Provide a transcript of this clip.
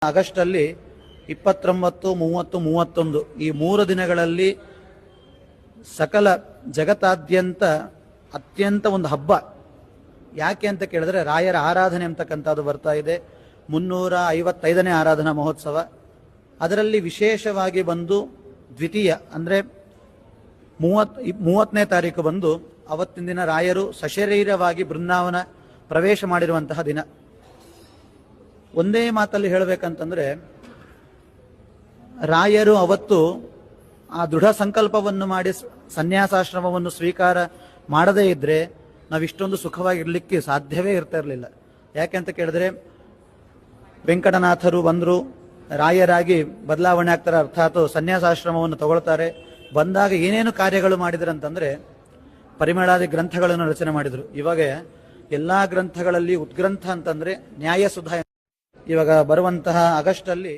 August ಅಲ್ಲಿ 29, 30, 31 ಈ 3 ದಿನಗಳಲ್ಲಿ ಸಕಲ ಜಗತ್ತಾದ್ಯಂತ ಅತ್ಯಂತ ಒಂದು ಹಬ್ಬ. ಯಾಕೆ ಅಂತ ಕೇಳಿದ್ರೆ ರಾಯರ ಆರಾಧನೆ ಅಂತಕ್ಕಂಥದ್ದು ಬರ್ತಾ ಇದೆ. 355ನೇ ಆರಾಧನಾ ಮಹೋತ್ಸವ. ಅದರಲ್ಲಿ ವಿಶೇಷವಾಗಿ ಬಂದು ದ್ವಿತೀಯ ಅಂದರೆ 30ನೇ ತಾರೀಕು ಬಂದು ಅವತ್ತಿನ ದಿನ ರಾಯರು ಸಶರೀರವಾಗಿ ಬೃಂದಾವನ ಪ್ರವೇಶ ಮಾಡಿರುವಂತಹ ದಿನ. ಒಂದೇ ಮಾತಲ್ಲಿ ಹೇಳಬೇಕಂತಂದ್ರೆ ರಾಯರು ಅವತ್ತು ಆ ದೃಢ ಸಂಕಲ್ಪವನ್ನು ಮಾಡಿ ಸನ್ಯಾಸಾಶ್ರಮವನ್ನು ಸ್ವೀಕಾರ ಮಾಡದೇ ಇದ್ರೆ ನಾವಿಷ್ಟೊಂದು ಸುಖವಾಗಿರ್ಲಿಕ್ಕೆ ಸಾಧ್ಯವೇ ಇರ್ತಾ ಇರಲಿಲ್ಲ. ಯಾಕೆಂತ ಕೇಳಿದ್ರೆ ವೆಂಕಟನಾಥರು ಬಂದರು, ರಾಯರಾಗಿ ಬದಲಾವಣೆ ಆಗ್ತಾರೆ, ಅರ್ಥಾತ್ ಸನ್ಯಾಸಾಶ್ರಮವನ್ನು ತಗೊಳ್ತಾರೆ. ಬಂದಾಗ ಏನೇನು ಕಾರ್ಯಗಳು ಮಾಡಿದ್ರಂತಂದ್ರೆ ಪರಿಮಳಾದಿ ಗ್ರಂಥಗಳನ್ನು ರಚನೆ ಮಾಡಿದರು. ಇವಾಗ ಎಲ್ಲಾ ಗ್ರಂಥಗಳಲ್ಲಿ ಉದ್ಗ್ರಂಥ ಅಂತಂದ್ರೆ ನ್ಯಾಯಸುಧ. ಇವಾಗ ಬರುವಂತಹ ಆಗಸ್ಟ್ ಅಲ್ಲಿ